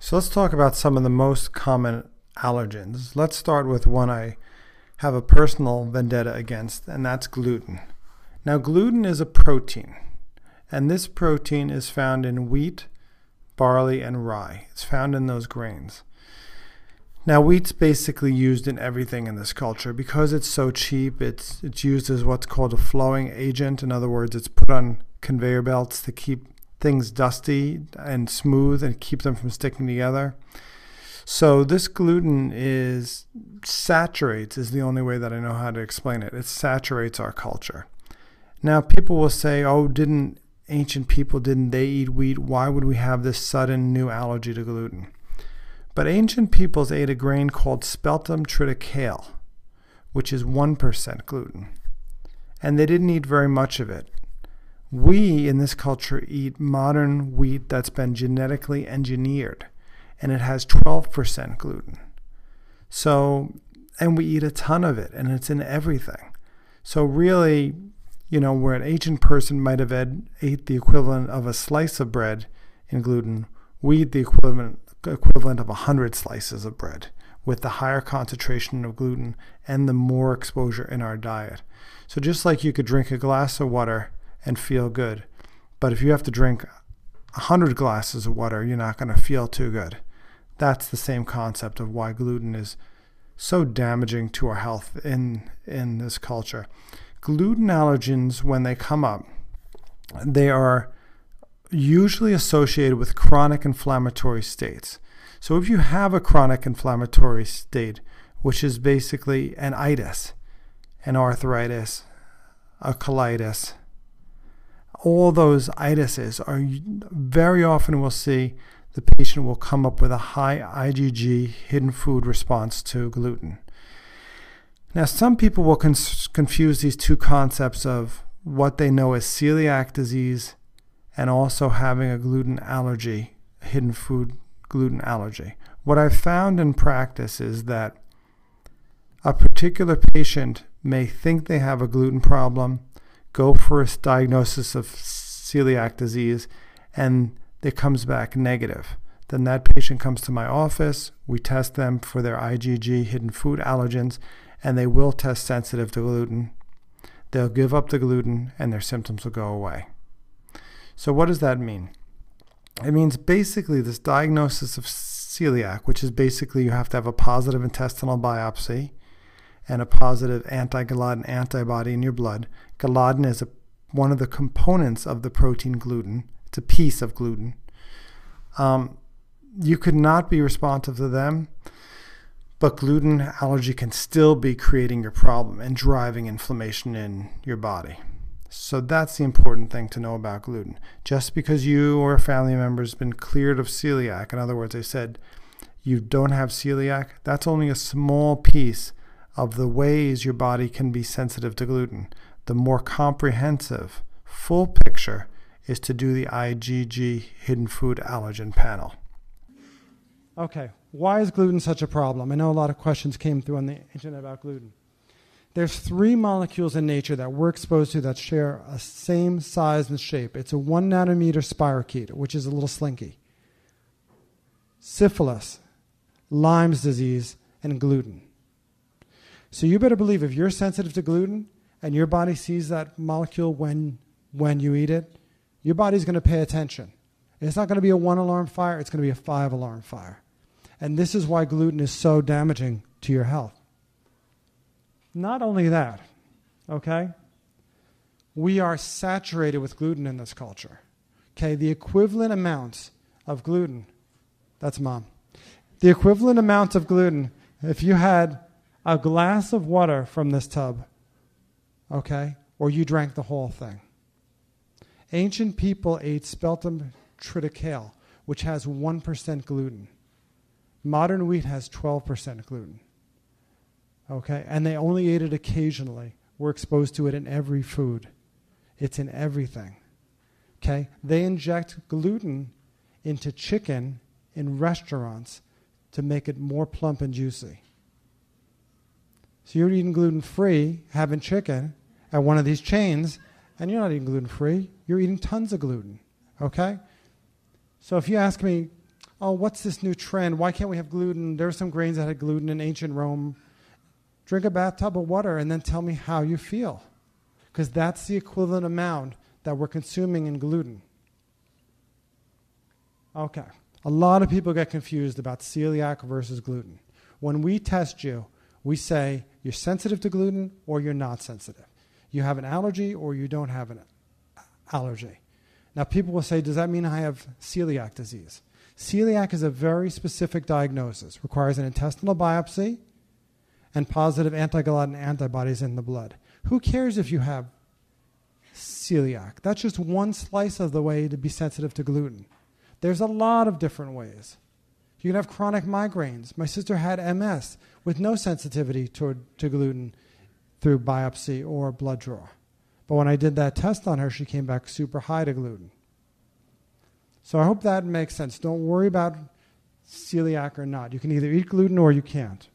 So let's talk about some of the most common allergens. Let's start with one I have a personal vendetta against, and that's gluten. Now, gluten is a protein, and this protein is found in wheat, barley, and rye. It's found in those grains. Now, wheat's basically used in everything in this culture. Because it's so cheap, it's used as what's called a flowing agent. In other words, it's put on conveyor belts to keep things dusty and smooth and keep them from sticking together. So this gluten saturates, is the only way that I know how to explain it. It saturates our culture. Now, people will say, oh, didn't ancient people, didn't they eat wheat? Why would we have this sudden new allergy to gluten? But ancient peoples ate a grain called speltum triticale, which is 1% gluten. And they didn't eat very much of it. We, in this culture, eat modern wheat that's been genetically engineered, and it has 12% gluten. So, and we eat a ton of it, and it's in everything. So really, where an ancient person might have ate the equivalent of a slice of bread in gluten, we eat the equivalent of 100 slices of bread with the higher concentration of gluten and the more exposure in our diet. So just like you could drink a glass of water and feel good, but if you have to drink 100 glasses of water, you're not going to feel too good. That's the same concept of why gluten is so damaging to our health in this culture. Gluten allergens, when they come up, they are usually associated with chronic inflammatory states. So if you have a chronic inflammatory state, which is basically an itis, an arthritis, a colitis, all those itises are very often we'll see the patient will come up with a high IgG hidden food response to gluten. Now, some people will confuse these two concepts of what they know as celiac disease and also having a gluten allergy, hidden food gluten allergy. What I've found in practice is that a particular patient may think they have a gluten problem, go for a diagnosis of celiac disease, and it comes back negative. Then that patient comes to my office, we test them for their IgG hidden food allergens, and they will test sensitive to gluten. They'll give up the gluten, and their symptoms will go away. So what does that mean? It means basically this diagnosis of celiac, which is basically you have to have a positive intestinal biopsy and a positive anti-gliadin antibody in your blood. Gliadin is one of the components of the protein gluten. It's a piece of gluten. You could not be responsive to them, but gluten allergy can still be creating your problem and driving inflammation in your body. So that's the important thing to know about gluten. Just because you or a family member has been cleared of celiac, in other words, they said you don't have celiac, that's only a small piece of the ways your body can be sensitive to gluten. The more comprehensive, full picture is to do the IgG hidden food allergen panel. Okay, why is gluten such a problem? I know a lot of questions came through on the internet about gluten. There's 3 molecules in nature that we're exposed to that share a same size and shape. It's a 1 nanometer spirochete, which is a little slinky. Syphilis, Lyme's disease, and gluten. So you better believe if you're sensitive to gluten and your body sees that molecule when you eat it, your body's going to pay attention. It's not going to be a 1-alarm fire, it's going to be a 5-alarm fire. And this is why gluten is so damaging to your health. Not only that, okay, we are saturated with gluten in this culture. Okay, the equivalent amounts of gluten, that's mom. The equivalent amounts of gluten, if you had a glass of water from this tub, okay, or you drank the whole thing. Ancient people ate speltum triticale, which has 1% gluten. Modern wheat has 12% gluten. Okay, and they only ate it occasionally. We're exposed to it in every food. It's in everything. Okay, they inject gluten into chicken in restaurants to make it more plump and juicy. So you're eating gluten-free, having chicken at one of these chains, and you're not eating gluten-free. You're eating tons of gluten. Okay? So if you ask me, oh, what's this new trend? Why can't we have gluten? There were some grains that had gluten in ancient Rome. Drink a bathtub of water and then tell me how you feel. Because that's the equivalent amount that we're consuming in gluten. Okay. A lot of people get confused about celiac versus gluten. When we test you, we say you're sensitive to gluten or you're not sensitive. You have an allergy or you don't have an allergy. Now people will say, does that mean I have celiac disease? Celiac is a very specific diagnosis. Requires an intestinal biopsy and positive anti-gluten antibodies in the blood. Who cares if you have celiac? That's just one slice of the way to be sensitive to gluten. There's a lot of different ways. You can have chronic migraines. My sister had MS with no sensitivity to gluten through biopsy or blood draw. But when I did that test on her, she came back super high to gluten. So I hope that makes sense. Don't worry about celiac or not. You can either eat gluten or you can't.